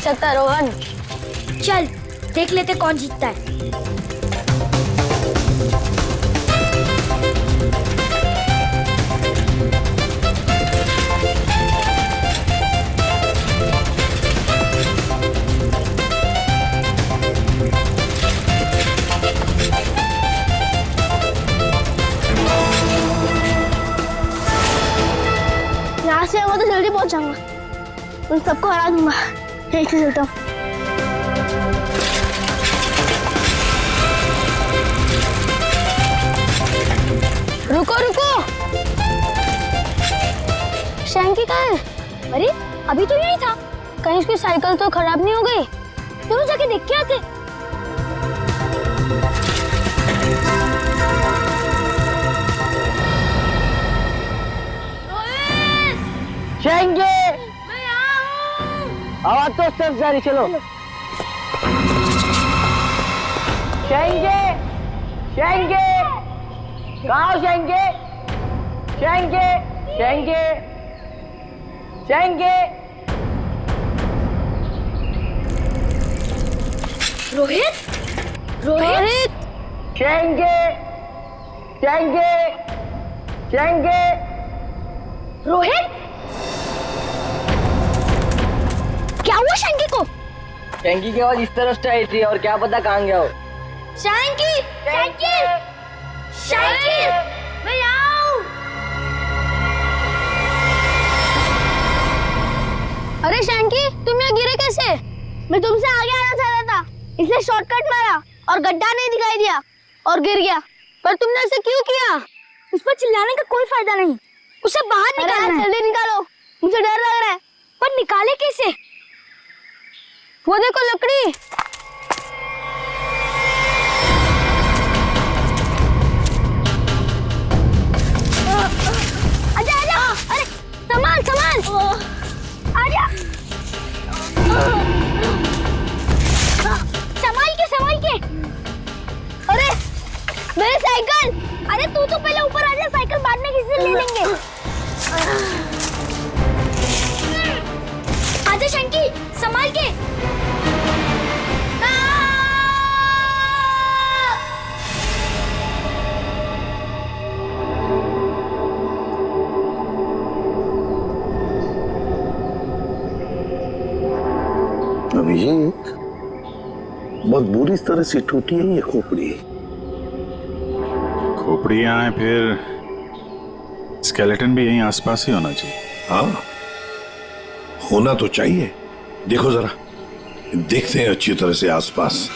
सकता है रोहन। चल देख लेते कौन जीतता है। यहाँ से वो तो जल्दी पहुंच जाऊंगा, उन सबको हरा दूंगा। यहीं से चलता हूँ। रुको रुको, शैंकी कहाँ है? अरे अभी तो यही था। कहीं उसकी साइकिल तो खराब नहीं हो गई? तो जाके देख के आते। शैंकी, मैं यहाँ हूँ। आवाज तो सिर्फ जारी, चलो। शैंकी, शैंकी, कहाँ हो शैंकी? शैंकी, शैंकी, शैंकी। रोहित, रोहित, शैंकी, शैंकी, शैंकी। रोहित, क्या हुआ शैंकी को? शैंकी की आवाज इस तरफ से आई थी और क्या पता कहाँ गया हो। शैंकी, शैंकी, शैंकी, मैं यहाँ हूँ। अरे शैंकी, तुम यहाँ गिरे कैसे? मैं तुमसे आगे आना चाहता था, इसलिए शॉर्टकट मारा और गड्ढा नहीं दिखाई दिया और गिर गया। पर तुमने ऐसे क्यों किया? उस पर चिल्लाने का कोई फायदा नहीं, उसे बाहर निकालना है। जल्दी निकालो, मुझे डर लग रहा है। पर निकाले कैसे? वो देखो लकड़ी। आजा आजा, अरे सामान सामान, आजा। संभाल के। अरे मेरी साइकिल। अरे तू तो पहले ऊपर आ जा, साइकिल बाद में किसी से ले लेंगे। आजा शैंकी, संभाल के। अभिषेक, बहुत बुरी तरह से टूटी है ये खोपड़ी। खोपड़ी यहाँ है, फिर स्केलेटन भी यहीं आसपास ही होना चाहिए। हाँ, होना तो चाहिए। देखो जरा, देखते हैं अच्छी तरह से आसपास।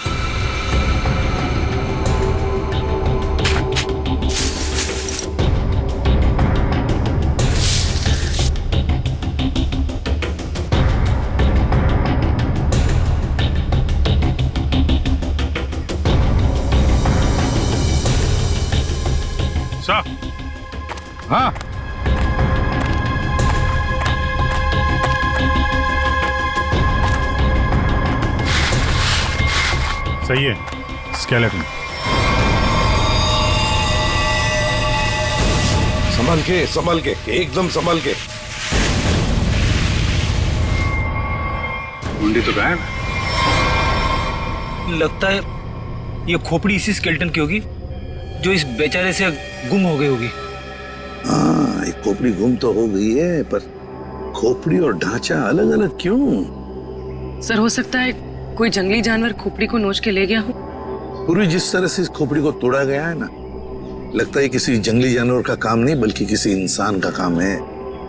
साहब, हाँ, सही है, स्केलेटन। संभल के, एकदम संभल के। मुंडी तो गायब है। लगता है ये खोपड़ी इसी स्केलेटन की होगी जो इस बेचारे से गुम हो गई होगी। हाँ, एक खोपड़ी गुम तो हो गई है, पर खोपड़ी और ढांचा अलग अलग क्यों? सर, हो सकता है कोई जंगली जानवर खोपड़ी को नोच के ले गया हो। पूरी जिस तरह से इस खोपड़ी को तोड़ा गया है ना, लगता है किसी जंगली जानवर का काम नहीं बल्कि किसी इंसान का काम है।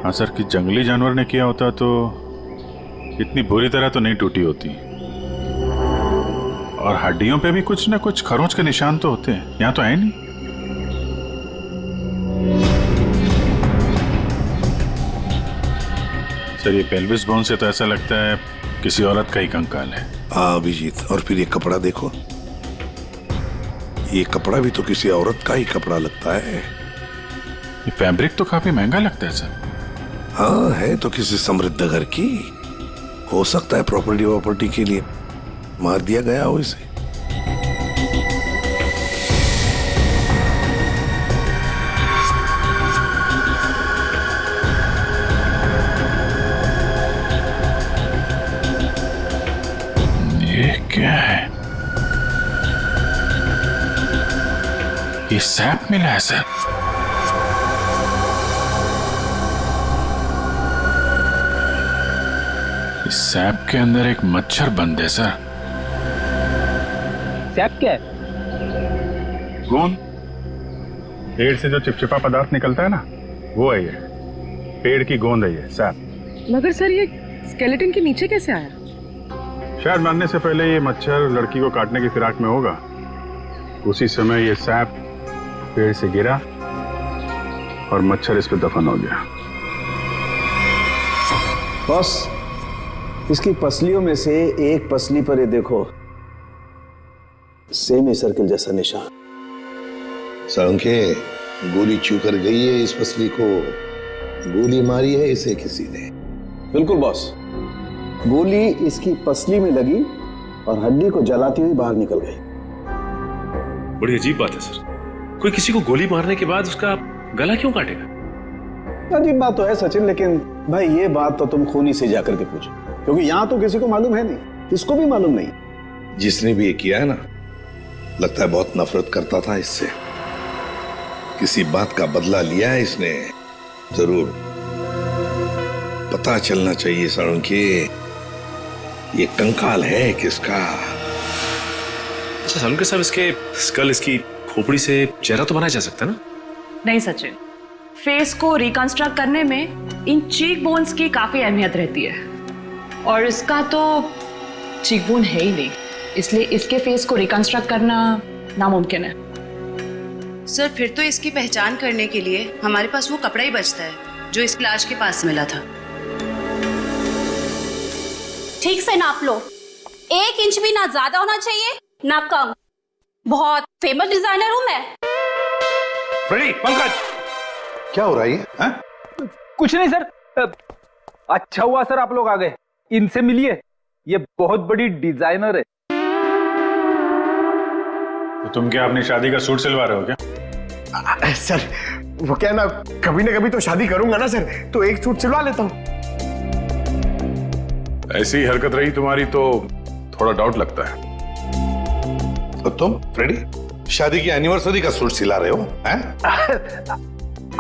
हाँ सर, कि जंगली जानवर ने किया होता तो इतनी बुरी तरह तो नहीं टूटी होती। और हड्डियों पे भी कुछ ना कुछ खरोंच के निशान तो होते हैं, यहाँ तो है नहीं। सर, ये पेल्विस बोन से तो ऐसा लगता है किसी औरत का ही कंकाल है। हाँ अभिजीत, और फिर ये कपड़ा देखो, ये कपड़ा भी तो किसी औरत का ही कपड़ा लगता है। ये फैब्रिक तो काफी महंगा लगता है सर। हाँ, है तो किसी समृद्ध घर की, हो सकता है प्रॉपर्टी के लिए मार दिया गया हो इसे। ये क्या है? ये सैप मिला है सर। इस सैप के अंदर एक मच्छर बंद है सर। सैप क्या है? गोंद। पेड़ से जो चिपचिपा पदार्थ निकलता है ना, वो है ये। पेड़ की गोंद है ये सैप। मगर सर ये स्केलेटन के नीचे कैसे आया? शायद मरने से पहले ये मच्छर लड़की को काटने की फिराक में होगा। उसी समय ये सैप पेड़ से गिरा और मच्छर इस पे दफन हो गया। बॉस, इसकी पसलियों में से एक पसली पर ये देखो, सेमी सर्किल जैसा निशान। साळुंखे, गोली छू कर गई है इस पसली को। गोली मारी है इसे किसी ने। बिल्कुल बॉस, गोली इसकी पसली में लगी और हड्डी को जलाती हुई बाहर निकल गई। बड़ी अजीब बात है सर, कोई किसी को गोली मारने के बाद उसका गला क्यों काटेगा? अजीब बात तो है सचिन, लेकिन भाई ये बात तो तुम खूनी से जाकर के पूछो, क्योंकि यहां तो किसी को मालूम है नहीं, इसको भी मालूम नहीं। जिसने भी ये किया है ना, लगता है बहुत नफरत करता था इससे। किसी बात का बदला लिया है इसने जरूर। पता चलना चाहिए साळुंखे, ये कंकाल है किसका। अच्छा सालुंके साहब, इसके स्कल, इसकी खोपड़ी से चेहरा तो बनाया जा सकता है ना? नहीं सचिन, फेस को रिकंस्ट्रक्ट करने में इन चीक बोन्स की काफी अहमियत रहती है, और इसका तो चीक बोन है ही नहीं, इसलिए इसके फेस को रिकंस्ट्रक्ट करना नामुमकिन है। सर, फिर तो इसकी पहचान करने के लिए हमारे पास वो कपड़ा ही बचता है जो इस लाश के पास मिला था। ठीक से नाप लो, 1 इंच भी ना ज्यादा होना चाहिए ना कम। बहुत फेमस डिजाइनर हूं मैं। फ्रेडी, पंकज, क्या हो रहा है ये? कुछ नहीं सर। अच्छा हुआ सर आप लोग आ गए, इनसे मिलिए, ये बहुत बड़ी डिजाइनर है। तो तुम क्या अपनी शादी का सूट सिलवा रहे हो क्या? सर वो क्या ना कभी तो शादी करूंगा ना सर, तो एक सूट सिलवा लेता हूं। ऐसी हरकत रही तुम्हारी तो थोड़ा डाउट लगता है। तो तुम फ्रेडी शादी की एनिवर्सरी का सूट सिला रहे हो हैं?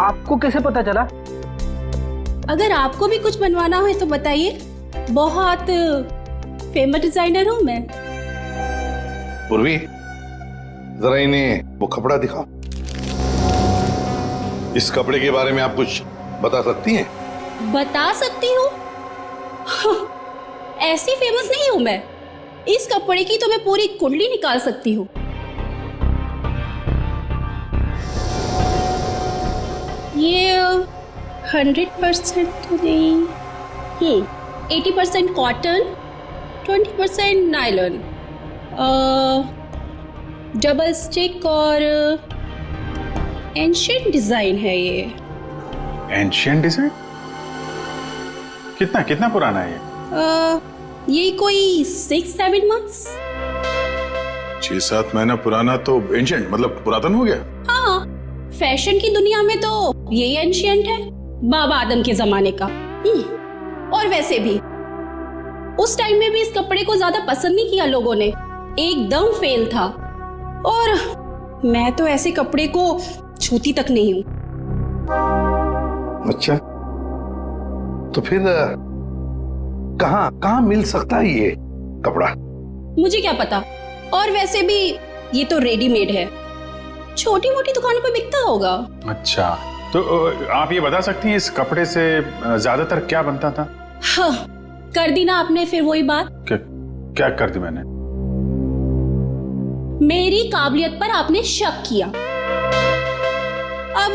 आपको कैसे पता चला? अगर आपको भी कुछ बनवाना हो तो बताइए, बहुत फेमस डिजाइनर हूं मैं। पूर्वी, जरा इन्हें वो कपड़ा दिखाओ। इस कपड़े के बारे में आप कुछ बता सकती हैं? बता सकती हूँ? ऐसी फेमस नहीं हूं मैं। इस कपड़े की तो मैं पूरी कुंडली निकाल सकती हूँ। ये 100% तो नहीं, 80% कॉटन, 20% नायलॉन, डबल स्टिक और एंशिएंट डिजाइन है ये। Ancient design? कितना पुराना है ये कोई 6-7 मंथ्स। 6-7 महीना पुराना तो एंशिएंट मतलब पुरातन हो गया। हाँ, फैशन की दुनिया में तो यही एंशिएंट है, बाबा आदम के जमाने का। और वैसे भी उस टाइम में भी इस कपड़े को ज्यादा पसंद नहीं किया लोगों ने, एकदम फेल था। और मैं तो ऐसे कपड़े को छूती तक नहीं हूं। अच्छा, तो फिर कहाँ मिल सकता है ये कपड़ा? मुझे क्या पता, और वैसे भी ये तो रेडीमेड है, छोटी मोटी दुकानों पे बिकता होगा। अच्छा, तो आप ये बता सकती हैं इस कपड़े से ज्यादातर क्या बनता था? हाँ, कर दी ना आपने फिर वही बात। क्या कर दी मैंने? मेरी काबिलियत पर आपने शक किया। अब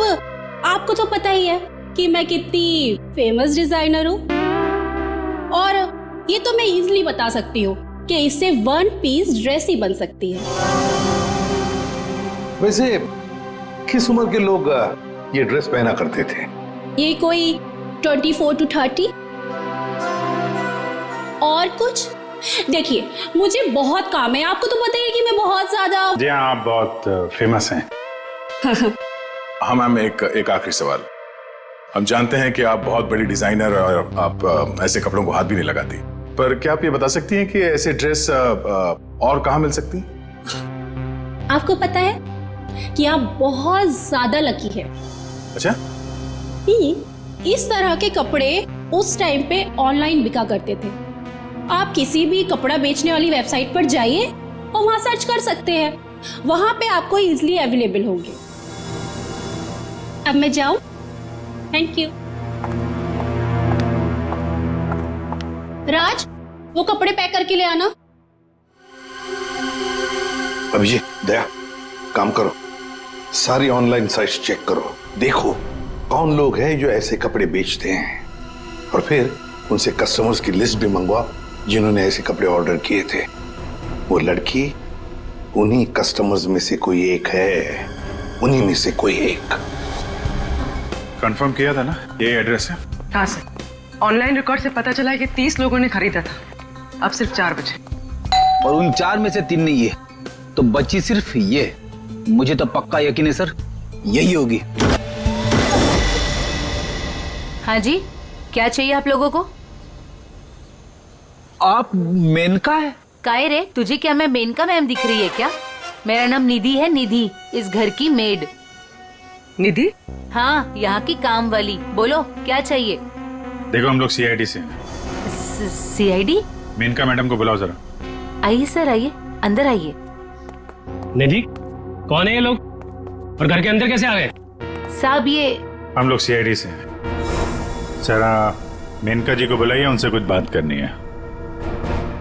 आपको तो पता ही है कि मैं कितनी फेमस डिजाइनर हूँ, और ये तो मैं इजीली बता सकती हूँ कि इससे 1 पीस ड्रेस ही बन सकती है। वैसे किस उम्र के लोग ये ड्रेस पहना करते थे? ये कोई 24 to 30। और कुछ देखिए, मुझे बहुत काम है, आपको तो पता ही है कि मैं बहुत ज्यादा। जी हाँ, आप बहुत फेमस हैं। हाँ मैम, एक आखिरी सवाल। हम जानते हैं कि आप बहुत बड़ी डिजाइनर और आप ऐसे कपड़ों को हाथ भी नहीं लगाती, पर क्या आप ये बता सकती हैं कि ऐसे ड्रेस और कहाँ मिल सकती हैं? आपको पता है कि आप बहुत ज्यादा लकी है। अच्छा, इस तरह के कपड़े उस टाइम पे ऑनलाइन बिका करते थे। आप किसी भी कपड़ा बेचने वाली वेबसाइट पर जाइए और वहां सर्च कर सकते हैं, वहां पे आपको इजीली अवेलेबल होंगे। अब मैं जाऊं? Thank you. राज, वो कपड़े पैक करके ले आना। अभिजीत, दया, काम करो, सारी ऑनलाइन साइट्स चेक करो, देखो कौन लोग हैं जो ऐसे कपड़े बेचते हैं, और फिर उनसे कस्टमर्स की लिस्ट भी मंगवाओ जिन्होंने ऐसे कपड़े ऑर्डर किए थे। वो लड़की उन्हीं कस्टमर्स में से कोई एक है, उन्हीं में से कोई एक। कंफर्म किया था ना, ये एड्रेस है? हाँ सर, ऑनलाइन रिकॉर्ड से पता चला है कि 30 लोगों ने खरीदा था, अब सिर्फ 4 बचे। और उन 4 में से 3 नहीं है, तो बची सिर्फ ये। मुझे तो पक्का यकीन है सर, यही होगी। हाँ जी, क्या चाहिए आप लोगों को? आप मेनका है? काहे रे, तुझे क्या मैं मेनका मैम दिख रही है क्या? मेरा नाम निधि है, निधि, इस घर की मेड। निधि? हाँ, यहाँ की काम वाली। बोलो क्या चाहिए? देखो, हम लोग CID से हैं। CID? मेनका मैडम को बुलाओ जरा। आइए सर, आइए, अंदर आइए। निधि, कौन है ये लोग और घर के अंदर कैसे आ गए? साहब, ये हम लोग CID से हैं। जरा मेनका जी को बुलाइए, उनसे कुछ बात करनी है।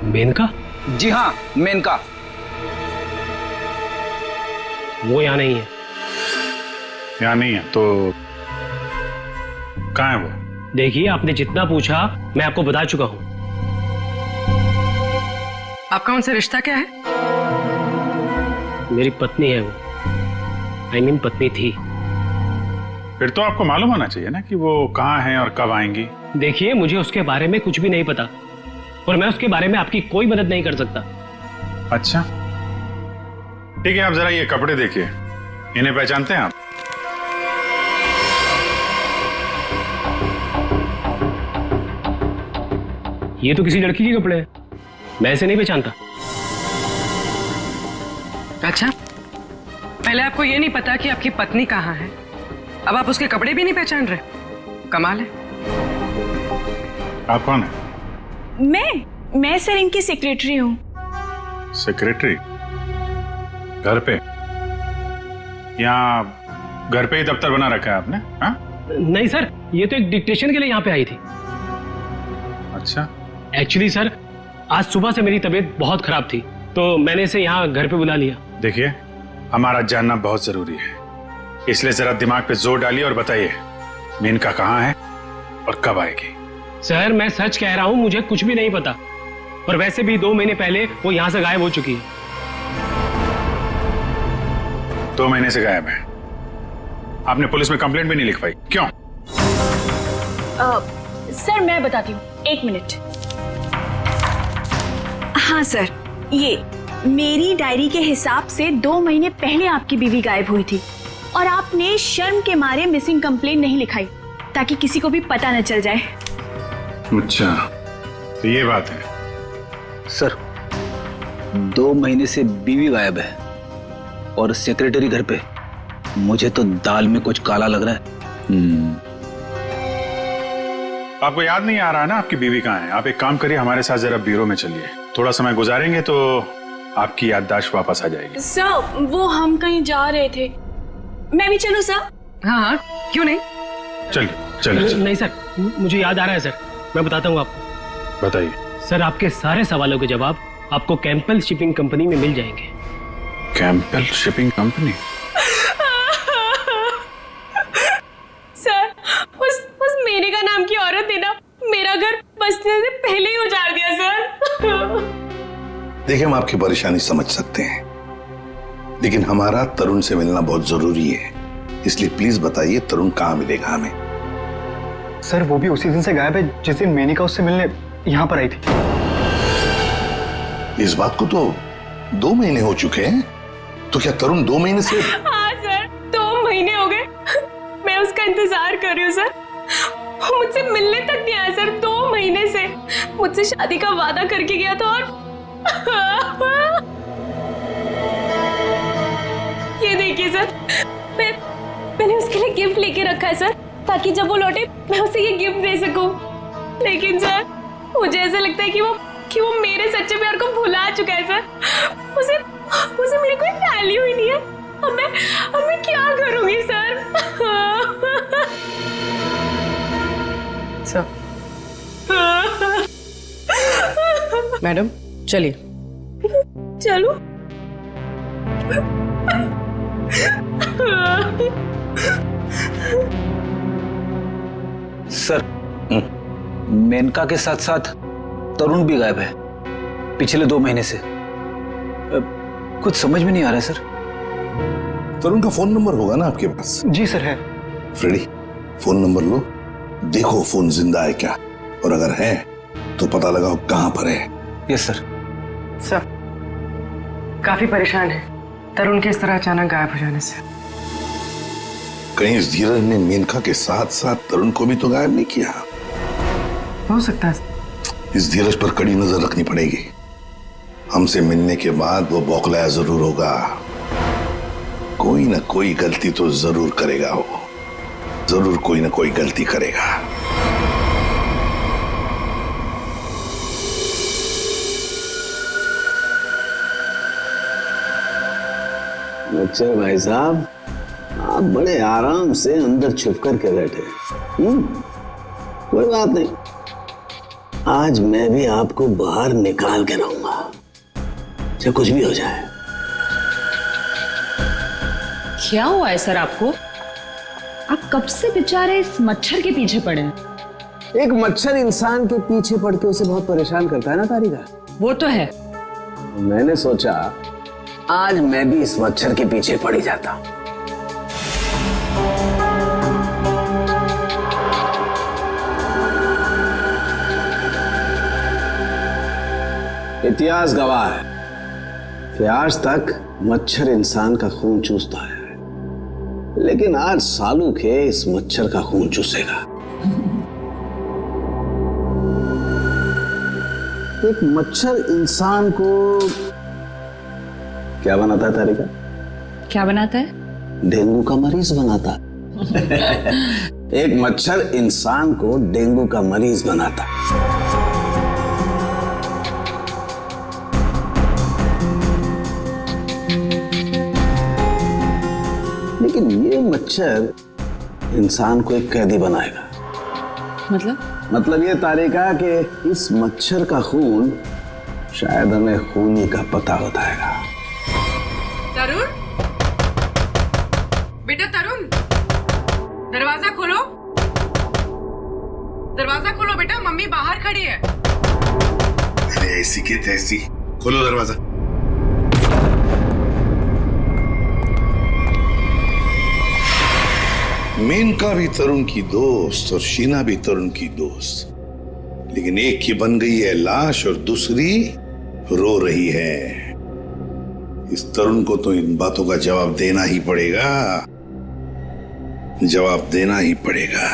मेनका? जी हाँ, मेनका। वो यहाँ नहीं है। यहाँ नहीं है तो कहाँ है वो? देखिए, आपने जितना पूछा मैं आपको बता चुका हूँ। आपका उनसे रिश्ता क्या है? मेरी पत्नी है वो, I mean पत्नी थी। फिर तो आपको मालूम होना चाहिए ना कि वो कहाँ हैं और कब आएंगी। देखिए, मुझे उसके बारे में कुछ भी नहीं पता और मैं उसके बारे में आपकी कोई मदद नहीं कर सकता। अच्छा, ठीक है, आप जरा ये कपड़े देखिए, इन्हें पहचानते हैं आप? ये तो किसी लड़की के कपड़े हैं, मैं इसे नहीं पहचानता। अच्छा, पहले आपको ये नहीं पता कि आपकी पत्नी कहाँ है, अब आप उसके कपड़े भी नहीं पहचान रहे? कमाल है। आप कौन है? मैं सर इनकी सेक्रेटरी हूँ। सेक्रेटरी? घर पे? यहाँ घर पे ही दफ्तर बना रखा है आपने? हाँ? नहीं सर, ये तो एक डिक्टेशन के लिए यहाँ पे आई थी। अच्छा। एक्चुअली सर, आज सुबह से मेरी तबीयत बहुत खराब थी तो मैंने इसे यहाँ घर पे बुला लिया। देखिए, हमारा जानना बहुत जरूरी है, इसलिए जरा दिमाग पे जोर डालिए और बताइए मेनका कहाँ है और कब आएगी? सर, मैं सच कह रहा हूँ, मुझे कुछ भी नहीं पता, और वैसे भी 2 महीने पहले वो यहाँ से गायब हो चुकी है। 2 महीने से गायब है? आपने पुलिस में कंप्लेंट भी नहीं लिख पाई, क्यों? सर मैं बताती हूँ, 1 मिनट। हाँ सर, ये मेरी डायरी के हिसाब से 2 महीने पहले आपकी बीवी गायब हुई थी और आपने शर्म के मारे मिसिंग कंप्लेंट नहीं लिखाई ताकि किसी को भी पता न चल जाए। अच्छा, तो ये बात है। सर, 2 महीने से बीवी गायब है और सेक्रेटरी घर पे। मुझे तो दाल में कुछ काला लग रहा है। आपको याद नहीं आ रहा है ना आपकी बीवी कहाँ है? आप एक काम करिए, हमारे साथ जरा ब्यूरो में चलिए, थोड़ा समय गुजारेंगे तो आपकी याददाश्त वापस आ जाएगी। सर, वो हम कहीं जा रहे थे, मैं भी चलूं सर? हाँ हाँ, क्यों नहीं, चलिए चलिए। नहीं सर, मुझे याद आ रहा है सर, मैं बताता हूँ आपको। बताइए। सर, आपके सारे सवालों के जवाब आपको कैंपल शिपिंग कंपनी में मिल जाएंगे। कैंपल शिपिंग कंपनी? सर, उस मेनका नाम की औरत ने ना मेरा घर बसने से पहले ही उजाड़ दिया सर। देखिए, हम आपकी परेशानी समझ सकते हैं, लेकिन हमारा तरुण से मिलना बहुत जरूरी है, इसलिए प्लीज बताइए तरुण कहाँ मिलेगा हमें? सर, वो भी उसी दिन से गायब है जिस दिन मेनका उससे मिलने यहाँ पर आई थी। इस बात को तो 2 महीने हो चुके हैं, तो क्या तरुण 2 महीने से? हाँ सर, 2 महीने हो गए, मैं उसका इंतजार कर रही हूँ सर। वो मुझसे मिलने तक नहीं आया सर। 2 महीने से मुझसे शादी का वादा करके गया था और ये देखिए सर, मैंने उसके लिए गिफ्ट लेके रखा है सर, ताकि जब वो लौटे मैं उसे ये गिफ्ट दे सकूं। लेकिन सर मुझे ऐसा लगता है कि वो मेरे सच्चे प्यार को भुला चुका है सर। उसे मेरी कोई वैल्यू ही नहीं है। अब मैं क्या करूंगी सर? मैडम चलिए। चलो। सर, मेनका के साथ साथ तरुण भी गायब है पिछले 2 महीने से। कुछ समझ में नहीं आ रहा है सर। तरुण का फोन नंबर होगा ना आपके पास? जी सर है। फ्रेडी, फोन नंबर लो, देखो फोन जिंदा है क्या, और अगर है तो पता लगाओ कहां पर है। Yes sir. सर काफी परेशान है तरुण के इस तरह अचानक गायब हो जाने से। कहीं इस धीरज ने मेनका के साथ साथ तरुण को भी तो गायब नहीं किया? हो सकता है। इस धीरज पर कड़ी नजर रखनी पड़ेगी। हमसे मिलने के बाद वो बौखलाया जरूर होगा, कोई ना कोई गलती तो जरूर करेगा। वो जरूर कोई ना कोई गलती करेगा। अच्छा भाई साहब, आप बड़े आराम से अंदर छुप कर के बैठे। कोई बात नहीं, आज मैं भी आपको बाहर निकाल के रहूंगा, चाहे कुछ भी हो जाए। क्या हुआ है सर आपको? आप कब से बेचारे इस मच्छर के पीछे पड़े हैं? एक मच्छर इंसान के पीछे पड़ के उसे बहुत परेशान करता है ना तारिका। वो तो है। मैंने सोचा आज मैं भी इस मच्छर के पीछे पड़ ही जाता हूं। इतिहास गवाह है कि आज तक मच्छर इंसान का खून चूसता है, लेकिन आज सालू के इस मच्छर का खून चूसेगा। एक मच्छर इंसान को क्या बनाता है तारिका? क्या बनाता है? डेंगू का मरीज बनाता है। एक मच्छर इंसान को डेंगू का मरीज बनाता है। लेकिन ये मच्छर इंसान को एक कैदी बनाएगा। मतलब ये तारिका कि इस मच्छर का खून शायद हमें खूनी का पता बताएगा। तरुण, बेटा तरुण, दरवाजा खोलो। दरवाजा खोलो बेटा, मम्मी बाहर खड़ी है। अरे ऐसी के तैसी, खोलो दरवाजा। मेनका भी तरुण की दोस्त और शीना भी तरुण की दोस्त, लेकिन एक की बन गई है लाश और दूसरी रो रही है। इस तरुण को तो इन बातों का जवाब देना ही पड़ेगा, जवाब देना ही पड़ेगा।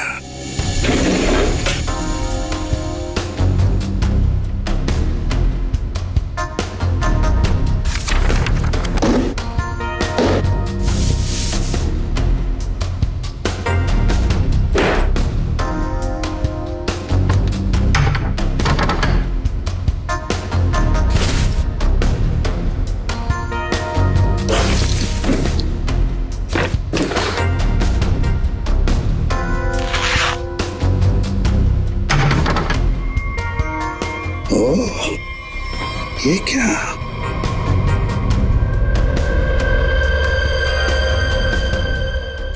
ये क्या?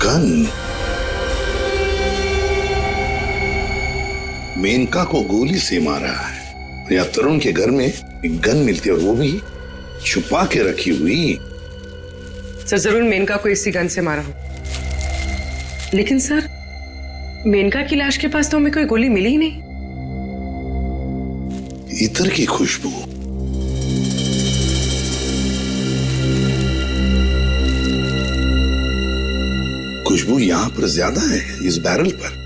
गन। मेनका को गोली से मारा है। या तरुण के घर में एक गन मिलती है और वो भी छुपा के रखी हुई। सर जरूर मेनका को इसी गन से मारा हो, लेकिन सर मेनका की लाश के पास तो हमें कोई गोली मिली ही नहीं। इत्र की खुशबू। खुशबू यहां पर ज्यादा है, इस बैरल पर।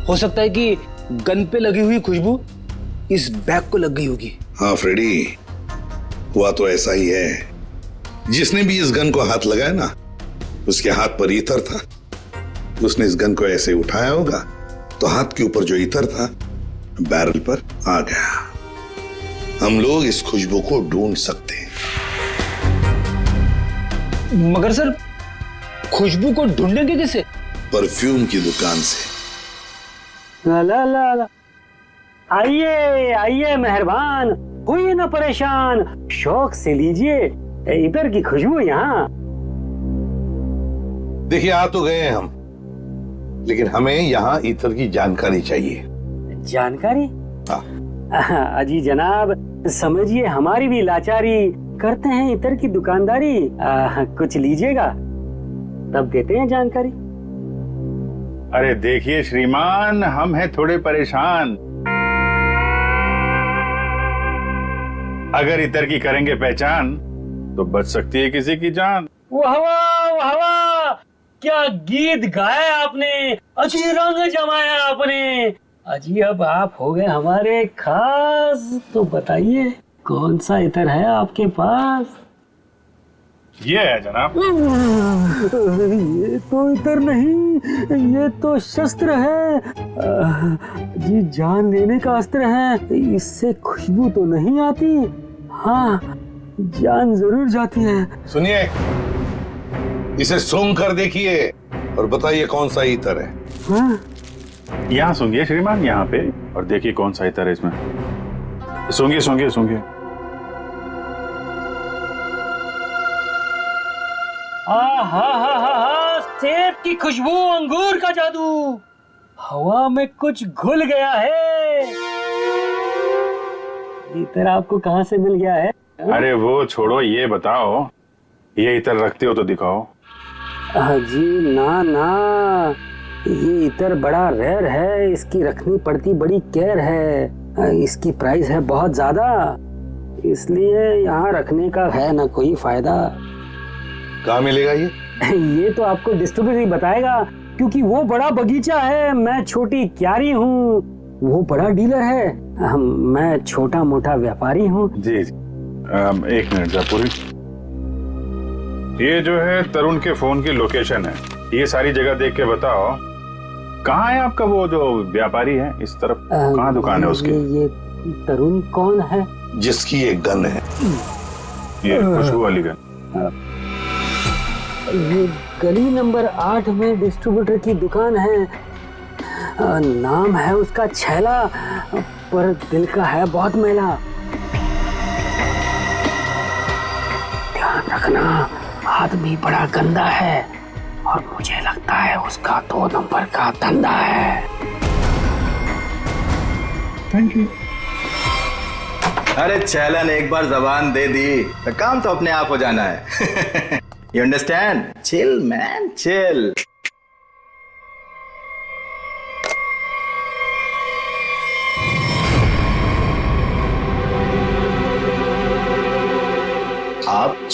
हो सकता है कि गन पे लगी हुई खुशबू इस बैग को लग गई होगी। हाँ फ्रेडी, हुआ तो ऐसा ही है। जिसने भी इस गन को हाथ लगाया ना, उसके हाथ पर ईतर था। उसने इस गन को ऐसे उठाया होगा तो हाथ के ऊपर जो ईतर था बैरल पर आ गया। हम लोग इस खुशबू को ढूंढ सकते हैं। मगर सर, खुशबू को ढूंढेंगे कैसे? परफ्यूम की दुकान से। ला ला ला ला। आइए आइए मेहरबान, होइए ना परेशान, शौक से लीजिए इधर की खुशबू यहाँ। देखिए, आ तो गए हैं हम, लेकिन हमें यहाँ इतर की जानकारी चाहिए। जानकारी? हाँ। अजी जनाब, समझिए हमारी भी लाचारी, करते हैं इतर की दुकानदारी। कुछ लीजिएगा तब देते हैं जानकारी। अरे देखिए श्रीमान, हम हैं थोड़े परेशान। अगर इतर की करेंगे पहचान तो बच सकती है किसी की जान। वाह वाह वाह वाह, क्या गीत गाया आपने, अजी रंग जमाया आपने। अजी अब आप हो गए हमारे खास, तो बताइए कौन सा इतर है आपके पास? ये है जनाब। ये तो इतर नहीं, ये तो शस्त्र है। जी जान लेने का अस्त्र है। इससे खुशबू तो नहीं आती, हाँ जान जरूर जाती है। सुनिए, इसे सूंघ कर देखिए और बताइए कौन सा इतर है। हाँ? यहाँ सूंघिए श्रीमान, यहाँ पे, और देखिए कौन सा इतर है इसमें। सूंघिए सूंघिए सूंघिए। सेब की खुशबू, अंगूर का जादू, हवा में कुछ घुल गया है। इतर आपको कहाँ से मिल गया है? अरे वो छोड़ो, ये बताओ, ये इतर रखते हो तो दिखाओ। जी ना ना, ये इतर बड़ा रेयर है, इसकी रखनी पड़ती बड़ी केयर है। इसकी प्राइस है बहुत ज्यादा, इसलिए यहाँ रखने का है ना कोई फायदा। कहाँ मिलेगा ये? ये तो आपको डिस्ट्रीब्यूटर बताएगा, क्योंकि वो बड़ा बगीचा है, मैं छोटी क्यारी हूँ, वो बड़ा डीलर है, मैं छोटा मोटा व्यापारी हूँ। जी जी, एक मिनट जयपुरी, ये जो है तरुण के फोन की लोकेशन है, ये सारी जगह देख के बताओ कहाँ है आपका वो जो व्यापारी है इस तरफ, कहाँ दुकान है उसकी? ये तरुण कौन है? जिसकी एक गन है, ये खुशबू वाली गन। ये गली नंबर 8 में डिस्ट्रीब्यूटर की दुकान है। नाम है उसका छैला, पर दिल का है बहुत मैला। ध्यान रखना, आदमी बड़ा गंदा है और मुझे लगता है उसका 2 नंबर का धंधा है। Thank you. अरे छैला ने एक बार जबान दे दी तो काम तो अपने आप हो जाना है। You understand? Chill, man, chill. आप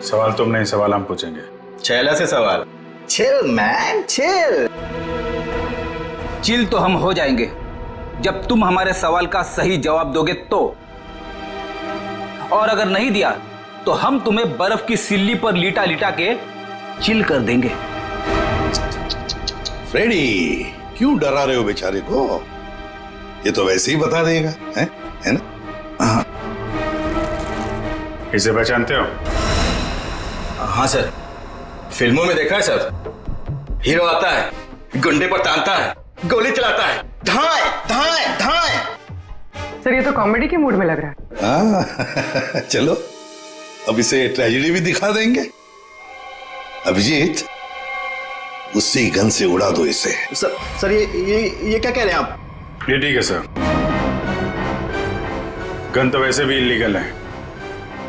सवाल तुम नहीं, सवाल हम पूछेंगे। छैला से सवाल। Chill, man, chill. चिल तो हम हो जाएंगे जब तुम हमारे सवाल का सही जवाब दोगे तो, और अगर नहीं दिया तो हम तुम्हें बर्फ की सिल्ली पर लिटा लिटा के चिल कर देंगे। फ्रेडी, क्यों डरा रहे हो बेचारे को? ये तो वैसे ही बता देगा, है ना? हाँ। इसे पहचानते हो? हाँ सर, फिल्मों में देखा है सर। हीरो आता है, गुंडे पर तानता है, गोली चलाता है, धाए धाए धाए। सर ये तो कॉमेडी के मूड में लग रहा है। चलो अब इसे ट्रेजेडी भी दिखा देंगे। अभिजीत, उसी गन से उड़ा दो इसे। सर ये क्या कह रहे हैं आप? ये ठीक है सर, गन तो वैसे भी इलीगल है,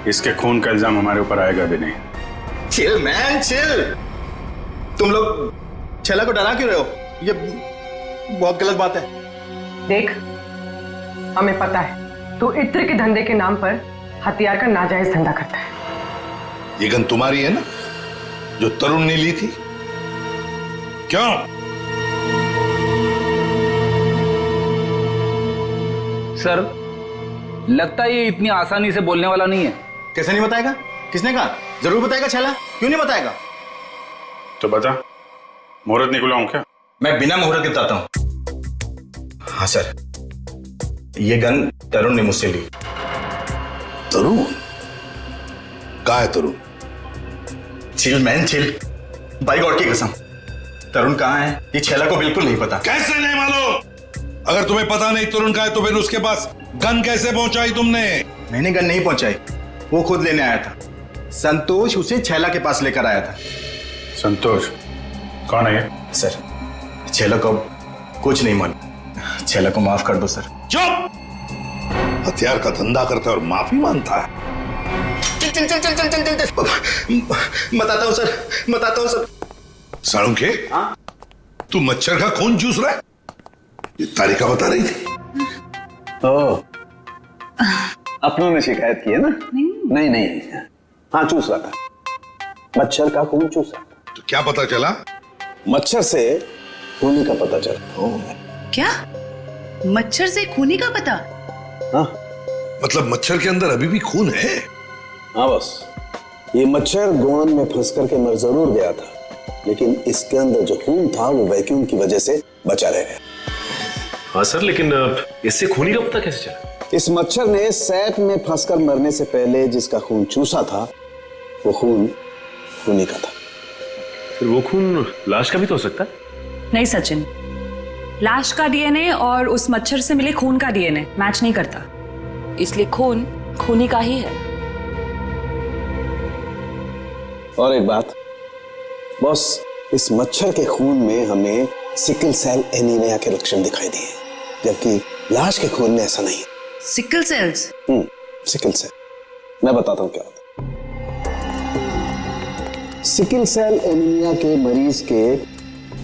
इसके खून का इल्जाम हमारे ऊपर आएगा भी नहीं। Chill man chill. तुम लोग छैला को डरा क्यों रहे हो? ये बहुत गलत बात है। देख, हमें पता है तू इत्र के धंधे के नाम पर हथियार का नाजायज धंधा करता है। ये गन तुम्हारी है ना, जो तरुण ने ली थी? क्यों? सर, लगता है ये इतनी आसानी से बोलने वाला नहीं है। कैसे नहीं बताएगा? किसने कहा? जरूर बताएगा छैला, क्यों नहीं बताएगा? तो बता, मुहूर्त नहीं बुलाऊं क्या? मैं बिना मुहूर्त के बताता हूं। हाँ सर, ये गन तरुण ने मुझसे ली। तरुण? कहाँ है Tarun? Chill man chill, by God की कसम, तरुण कहाँ है ये छैला को बिल्कुल नहीं पता। कैसे नहीं मालूम? अगर तुम्हें पता नहीं तरुण कहाँ है तो फिर उसके पास गन कैसे पहुंचाई तुमने? मैंने गन नहीं पहुंचाई, वो खुद लेने आया था। संतोष उसे छैला के पास लेकर आया था। संतोष कौन है ये? सर, छैला को कुछ नहीं मालूम, छैला को माफ कर दो सर। चुप! हथियार का धंधा करता है और माफी मांगता है। चल चल चल चल चल चल चल, बताता हूँ सर, बताता हूँ सर। साळुंखे, तू मच्छर का खून चूस रहा है? ये तारिका बता रही थी। अपनों ने शिकायत की है ना? नहीं, हाँ चूस रहा था, मच्छर का खून चूस रहा था। तो क्या पता चला? मच्छर से खूनी का पता चला। क्या? मच्छर से खूनी का पता? हाँ, मतलब मच्छर के अंदर अभी भी खून है? हाँ बस, ये मच्छर गोंद में फंस करके मर जरूर गया था, लेकिन इसके अंदर जो खून था वो वैक्यूम की वजह से बचा रह गया। हाँ सर, लेकिन इससे खूनी का पता कैसे चला? इस मच्छर ने सैप में फंसकर मरने से पहले जिसका खून चूसा था वो खून खूनी का था। फिर वो खून लाश का भी तो हो सकता है? नहीं सचिन, लाश का डीएनए और उस मच्छर से मिले खून का डीएनए मैच नहीं करता, इसलिए खून खूनी का ही है। और एक बात बॉस, इस मच्छर के खून में हमें सिकल सेल एनीमिया के लक्षण दिखाई दिए, जबकि लाश के खून में ऐसा नहीं है। Sickle sales? सिकल सेल, मैं बताता हूं क्या होता है। सिकल सेल एनीमिया के मरीज के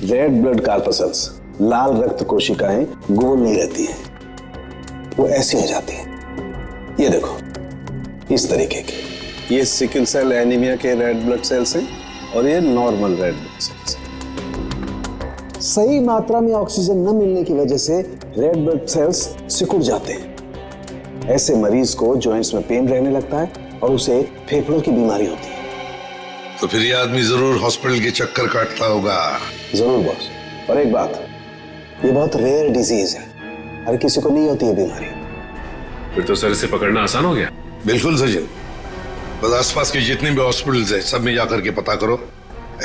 रेड ब्लड कार्पसल्स, लाल रक्त कोशिकाएं गोल नहीं रहती हैं, वो ऐसी हो जाती हैं। ये देखो, इस तरीके की। ये सिकल सेल एनीमिया के रेड ब्लड सेल्स हैं और ये नॉर्मल रेड ब्लड सेल्स। सही मात्रा में ऑक्सीजन न मिलने की वजह से रेड ब्लड सेल्स सिकुड़ जाते हैं। ऐसे मरीज को जॉइंट्स में पेन रहने लगता है और उसे फेफड़ों की बीमारी होती है। तो फिर ये आदमी जरूर हॉस्पिटल के चक्कर काटता होगा। जरूर बॉस। और एक बात, ये बहुत रेयर डिजीज है, हर किसी को नहीं होती है बीमारी। फिर तो सर इसे पकड़ना आसान हो गया। बिल्कुल सचिन, बस आसपास के जितने भी हॉस्पिटल्स हैं सब में जाकर के पता करो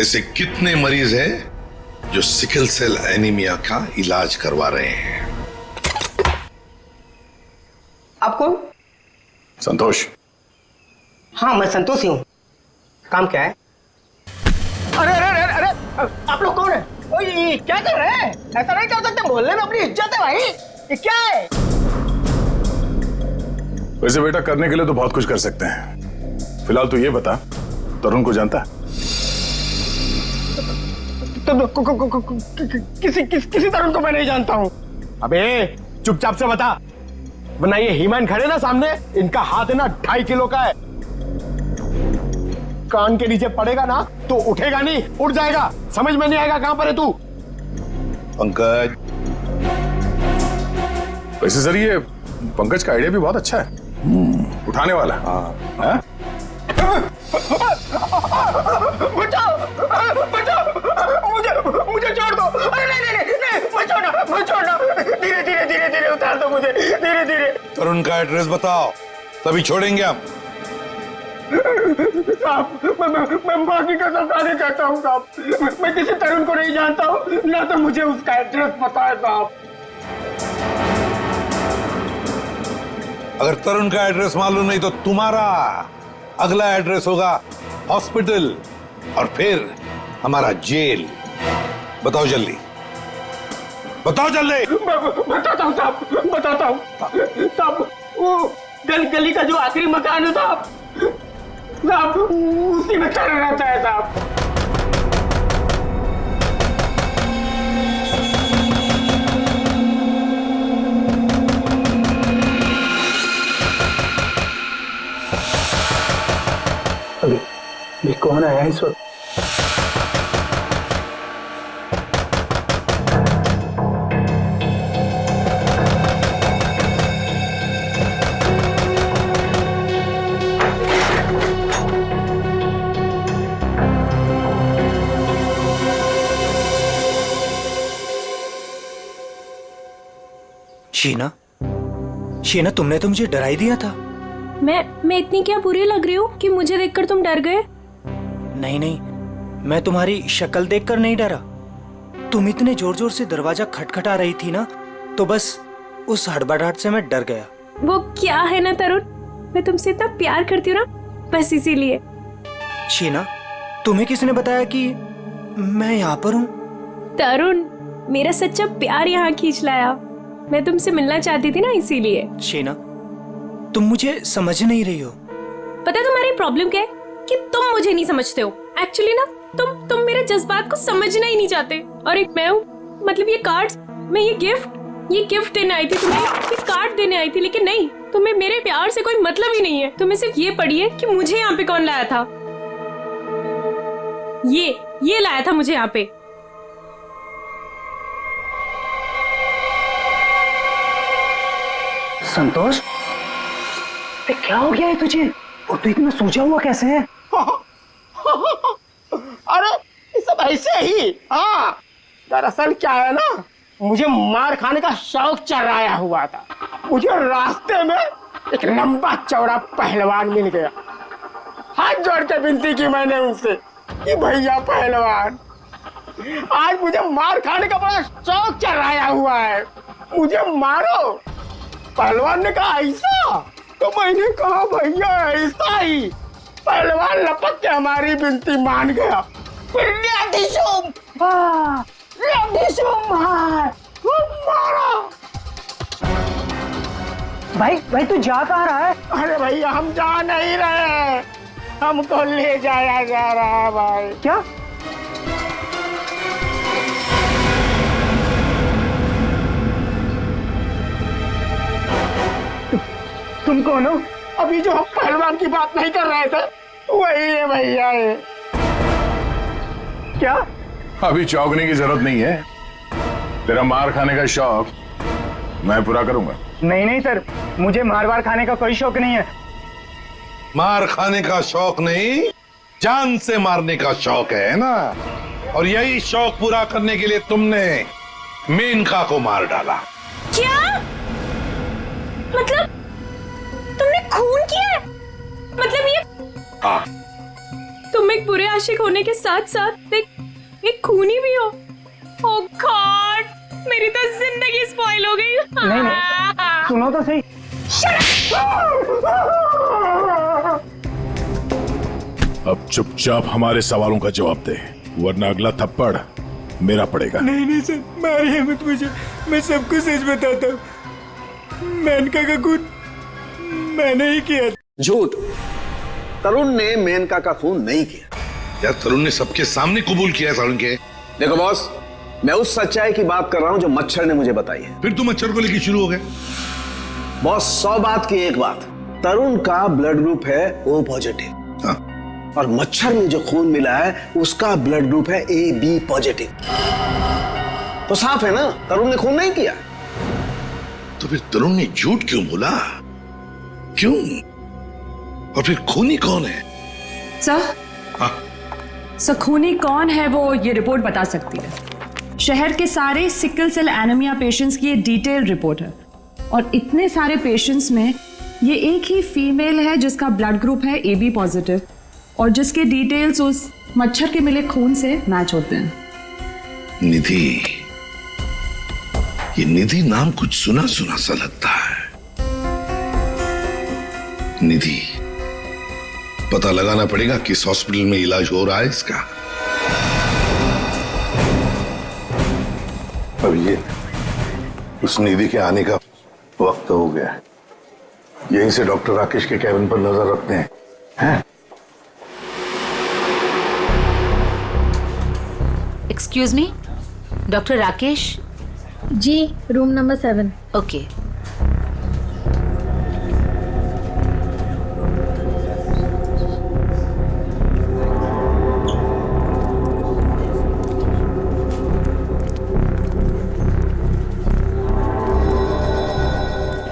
ऐसे कितने मरीज हैं जो सिकल सेल एनीमिया का इलाज करवा रहे हैं। आप कौन? संतोष। हाँ, मैं संतोष ही हूँ। काम क्या है? अरे अरे अरे अरे, आप लोग कौन है? ओए, ये क्या कर रहे हैं? ऐसा नहीं कर सकते, बोलने में अपनी इज्जत है भाई। ये क्या है? वैसे बेटा, करने के लिए तो बहुत कुछ कर सकते हैं। फिलहाल तू ये बता, तरुण को जानता है? किसी तरुण को मैं नहीं जानता हूँ। अबे चुपचाप से बता, वरना ये हीमैन खड़े ना सामने, इनका हाथ है ना 2.5 किलो का है। कान के नीचे पड़ेगा ना तो उठेगा नहीं, उड़ जाएगा। समझ में नहीं आएगा कहां पर है तू। पंकज। वैसे सर ये पंकज का आइडिया भी बहुत अच्छा है, उठाने वाला। हाँ? बचाओ बचाओ, मुझे छोड़ दो। अरे नहीं, मत छोड़ना। धीरे धीरे धीरे धीरे उतार दो मुझे, धीरे धीरे। तरुण का एड्रेस बताओ, तभी छोड़ेंगे हम। साहब, मैं बाकी का सब नहीं चाहता हूँ साहब। मैं किसी तरुण को नहीं जानता हूँ, ना तो मुझे उसका एड्रेस पता है साहब। अगर तरुण का एड्रेस मालूम नहीं तो तुम्हारा अगला एड्रेस होगा हॉस्पिटल और फिर हमारा जेल। बताओ जल्दी, बताओ जल्दी। बताता हूँ साहब, बताता हूँ साहब। वो गली का जो आखिरी मकान है साहब, उसी में खड़ा रहता है साहब। ये कौन आया इस वक्त? शीना, शीना तुमने तो मुझे डरा ही दिया था। मैं इतनी क्या बुरी लग रही हूँ कि मुझे देखकर तुम डर गए? नहीं नहीं, मैं तुम्हारी शक्ल देखकर नहीं डरा। तुम इतने जोर जोर से दरवाजा खटखटा रही थी ना, तो बस उस हड़बड़ाहट से मैं डर गया। वो क्या है ना तरुण, मैं तुमसे इतना प्यार करती हूँ ना, बस इसीलिए। शीना, तुम्हें किसने बताया कि मैं यहाँ पर हूँ? तरुण, मेरा सच्चा प्यार यहाँ खींच लाया। मैं तुमसे मिलना चाहती थी ना, इसीलिए। शीना, तुम मुझे समझ नहीं रही हो। पता है तुम्हारी प्रॉब्लम क्या है? कि तुम मुझे नहीं समझते हो। एक्चुअली ना तुम मेरे जज्बात को समझना ही नहीं चाहते। और एक मैं हूँ, मतलब ये कार्ड्स, मैं ये गिफ्ट देने आई थी तुम्हें, ये कार्ड देने आई थी, लेकिन नहीं, तुम्हें मेरे प्यार से कोई मतलब ही नहीं है। तुम्हें सिर्फ ये पड़ी है कि मुझे यहाँ पे कौन लाया था। ये लाया था मुझे यहाँ पे। संतोष, क्या हो गया है तुझे? और तू इतना सोचा हुआ कैसे है? अरे ये सब ऐसे ही। हाँ, दरअसल क्या है ना, मुझे मार खाने का शौक चढ़ाया हुआ था। मुझे रास्ते में एक लंबा चौड़ा पहलवान मिल गया। हाथ जोड़ के विनती की मैंने उनसे कि भैया पहलवान, आज मुझे मार खाने का बड़ा शौक चढ़ाया हुआ है, मुझे मारो। पहलवान ने कहा ऐसा? तो मैंने कहा भैया ऐसा ही। पहलवान लपक के हमारी विनती मान गया। फिर भाई तू जा कहाँ रहा है? अरे भैया हम जा नहीं रहे, हमको ले जाया जा रहा है भाई। क्या? तुम कौन हो? अभी जो हम पहलवान की बात नहीं कर रहे थे वही है भैया। ये क्या? अभी चौंकने की जरूरत नहीं है। तेरा मार खाने का शौक मैं पूरा करूंगा। नहीं सर, मुझे मार खाने का कोई शौक नहीं है। मार खाने का शौक नहीं, जान से मारने का शौक है ना। और यही शौक पूरा करने के लिए तुमने मेनका को मार डाला। क्या? मतलब तुमने खून किया है? मतलब ये? हाँ। तुम एक बुरे आशिक होने के साथ साथ एक खूनी भी हो। ओह गॉड, मेरी तो जिंदगी स्पॉइल हो गई। नहीं, सुनो तो सही। अब चुपचाप हमारे सवालों का जवाब दे, वरना अगला थप्पड़ मेरा पड़ेगा। नहीं सर, मारिए मत मुझे, मैं सबको सच बताता हूँ। मेनका का खून मैंने ही किया। झूठ, तरुण ने मेनका का खून नहीं किया। यार तरुण ने सबके सामने कबूल किया है तरुण के। देखो बॉस, मैं उस सच्चाई की बात कर रहा हूं जो मच्छर ने मुझे बताई है। फिर तुम मच्छर को लेकर शुरू हो गए। बॉस, 100 बात की एक बात, तरुण का ब्लड ग्रुप है O पॉजिटिव। हाँ। और मच्छर में जो खून मिला है उसका ब्लड ग्रुप है AB पॉजिटिव। तो साफ है ना, तरुण ने खून नहीं किया। तो फिर तरुण ने झूठ क्यों बोला? क्यों? और फिर खूनी कौन है? सर, हाँ। सर खूनी कौन है वो ये रिपोर्ट बता सकती है। शहर के सारे सिकल सेल एनीमिया पेशेंट्स की ये डिटेल रिपोर्ट है, और इतने सारे पेशेंट्स में ये एक ही फीमेल है जिसका ब्लड ग्रुप है AB पॉजिटिव, और जिसके डिटेल्स उस मच्छर के मिले खून से मैच होते हैं। निधि, ये निधि नाम कुछ सुना सुना सा लगता है। निधि, पता लगाना पड़ेगा किस हॉस्पिटल में इलाज हो रहा है इसका। अब ये उस निधि के आने का वक्त हो गया है। यहीं से डॉक्टर राकेश के कैबिन पर नजर रखते हैं, हैं? Excuse me, doctor Rakesh? जी, room number 7। Okay.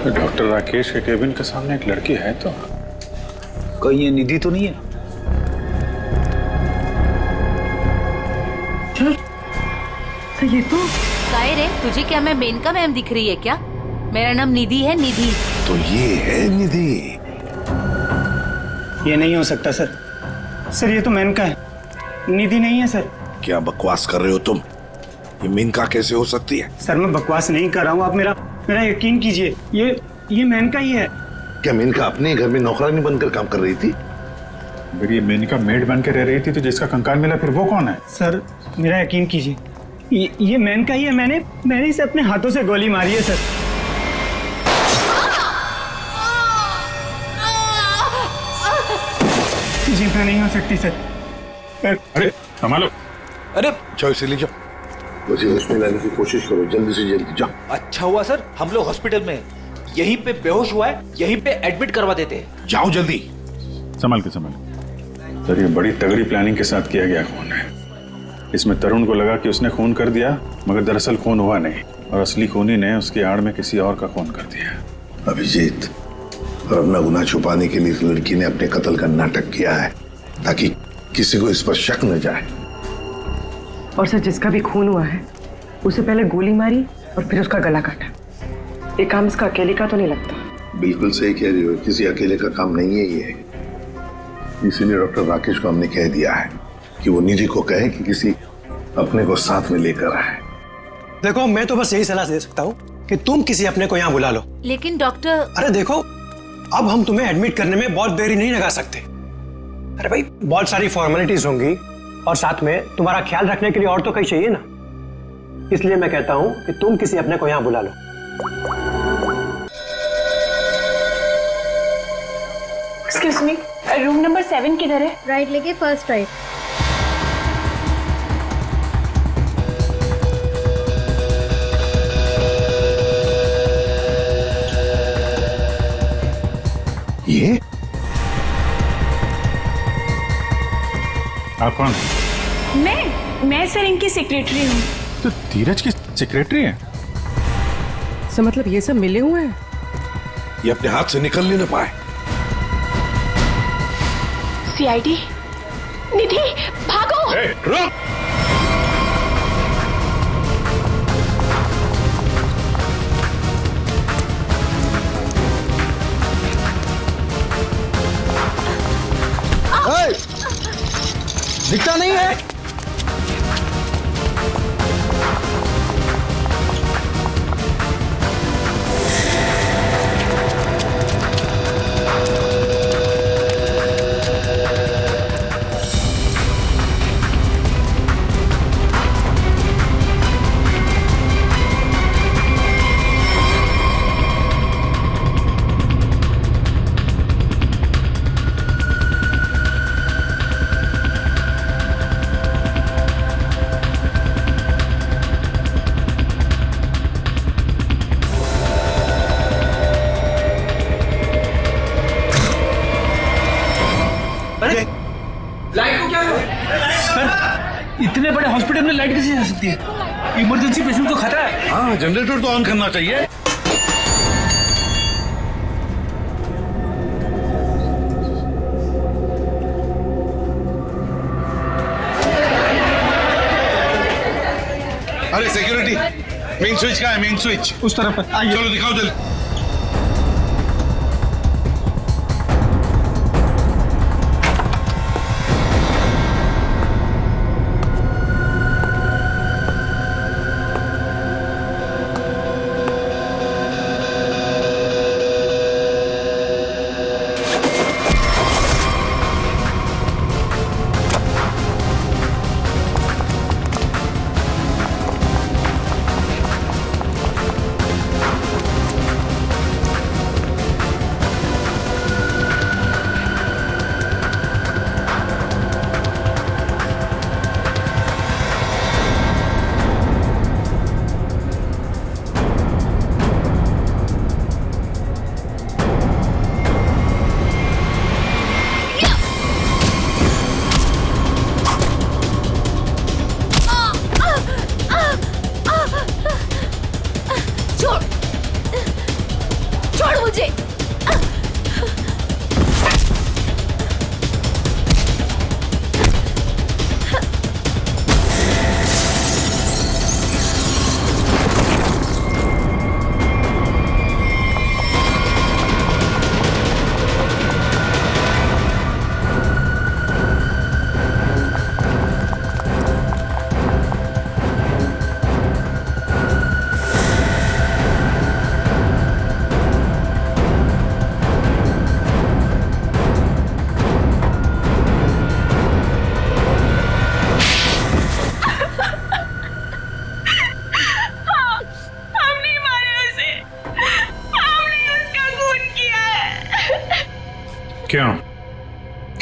Doctor Rakesh के केबिन के सामने एक लड़की है। तो कहीं ये निधि तो नहीं है? ये तो काहे रे, तुझे क्या मैं मेनका मैम दिख रही है क्या? मेरा नाम निधि है, निधि। तो ये है निधि। ये नहीं हो सकता सर। सर ये तो मेनका है, निधि नहीं है सर। क्या बकवास कर रहे हो तुम? ये मेनका कैसे हो सकती है? सर मैं बकवास नहीं कर रहा हूँ, आप मेरा यकीन कीजिए। ये मेनका ही है। क्या मेनका अपने घर में नौकरानी बनकर काम कर रही थी? अगर ये मेनका मेड बन के रह रही थी तो जिसका कंकाल मिला फिर वो कौन है? सर मेरा यकीन कीजिए, ये मेनका ही है। मैंने इसे अपने हाथों से गोली मारी है सर। जीतना नहीं हो सकती सर। अरे संभालो। अरे जाओ इसे ले जाओ, मुझे उसमें लाने की कोशिश करो, जल्दी से जल्दी जाओ। अच्छा हुआ सर हम लोग हॉस्पिटल में यहीं पे बेहोश हुआ है, यहीं पे एडमिट करवा देते हैं। जाओ जल्दी। संभाल के सर ये बड़ी तगड़ी प्लानिंग के साथ किया गया खून है। इसमें तरुण को लगा कि उसने खून कर दिया, मगर दरअसल खून हुआ नहीं और असली खूनी ने उसकी आड़ में किसी और का खून कर दिया। अभिजीत, और अपना गुनाह छुपाने के लिए इस लड़की ने अपने कत्ल का नाटक किया है ताकि किसी को इस पर शक न जाए। और सर जिसका भी खून हुआ है उसे पहले गोली मारी और फिर उसका गला काटा। ये काम इसका अकेले का तो नहीं लगता। बिल्कुल सही कह रही हो, किसी अकेले का काम नहीं है ये। इसीलिए डॉक्टर राकेश को हमने कह दिया है कि वो निधि को कहे कि किसी अपने को साथ में लेकर आए। देखो मैं तो बस यही सलाह दे सकता हूँ कि तुम किसी अपने को यहाँ बुला लो। लेकिन डॉक्टर। अरे देखो, अब हम तुम्हें एडमिट करने में बहुत देरी नहीं लगा सकते। अरे भाई बहुत सारी फॉर्मेलिटीज होंगी और साथ में तुम्हारा ख्याल रखने के लिए और तो कहीं चाहिए ना। इसलिए मैं कहता हूँ कि तुम किसी अपने को यहाँ बुला लो। एक्सक्यूज मी, रूम नंबर 7 किधर है? राइट लेके फर्स्ट राइट। ये आप कौन? मैं सर इनकी सेक्रेटरी हूँ। तो धीरज की सेक्रेटरी है? सर मतलब ये सब मिले हुए हैं? ये अपने हाथ से निकल नहीं पाए। सीआईडी, निधि भागो। रुक। दिखता नहीं है। लाइट को क्या हुआ? सर इतने बड़े हॉस्पिटल में लाइट कैसे जा सकती है? इमरजेंसी पेशेंट को खतरा है। हाँ जनरेटर तो ऑन करना चाहिए। अरे सिक्योरिटी, मेन स्विच कहाँ है? मेन स्विच उस तरफ है। आइए। चलो दिखाओ जल्दी।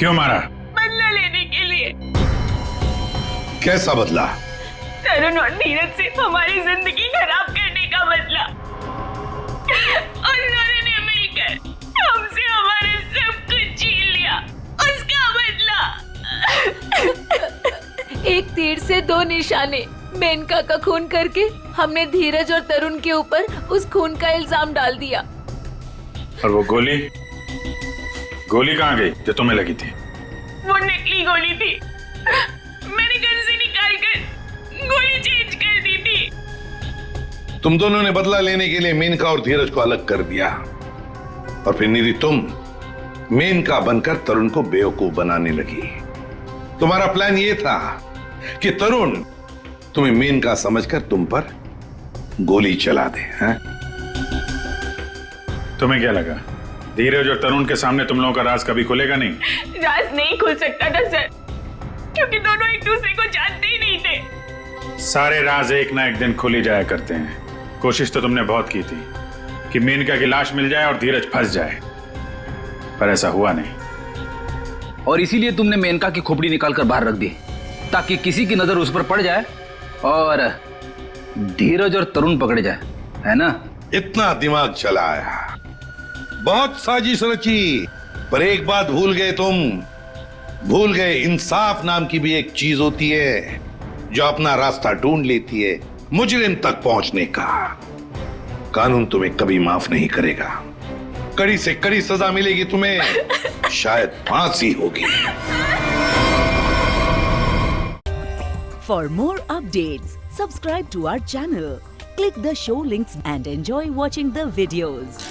क्यों मारा? बदला लेने के लिए। कैसा बदला? तरुण और नीरज से हमारी जिंदगी खराब करने का बदला। और उन्होंने मिलकर हमसे हमारे सब कुछ छीन लिया, उसका बदला। एक तीर से दो निशाने। मेनका का खून करके हमने धीरज और तरुण के ऊपर उस खून का इल्जाम डाल दिया। और वो गोली कहाँ गई जो तुम्हें लगी थी? वो नकली गोली थी, मैंने गन से निकाल कर गोली चेंज कर दी थी। तुम दोनों ने बदला लेने के लिए मेनका और धीरज को अलग कर दिया, और फिर निधि तुम मेनका बनकर तरुण को बेवकूफ बनाने लगी। तुम्हारा प्लान यह था कि तरुण तुम्हें मेनका समझकर तुम पर गोली चला दे। हैं? तुम्हें क्या लगा धीरज और तरुण के सामने तुम लोगों का राज कभी खुलेगा नहीं? राज नहीं खुल सकता था सर, क्योंकि दोनों एक दूसरे को जानते ही नहीं थे। सारे राज एक ना एक दिन खुल ही जाया करते हैं। कोशिश तो तुमने बहुत की थी कि मेनका की लाश मिल जाए और धीरज फंस जाए, पर ऐसा हुआ नहीं। और इसीलिए तुमने मेनका की खोपड़ी निकाल कर बाहर रख दी, ताकि किसी की नजर उस पर पड़ जाए और धीरज और तरुण पकड़े जाए, है ना? इतना दिमाग चलाया, बहुत साजिश रची, पर एक बात भूल गए तुम। भूल गए इंसाफ नाम की भी एक चीज होती है जो अपना रास्ता ढूंढ लेती है मुजरिम तक पहुंचने का। कानून तुम्हें कभी माफ नहीं करेगा, कड़ी से कड़ी सजा मिलेगी तुम्हें, शायद फांसी होगी। For more updates, subscribe to our channel, click the show links and enjoy watching the videos.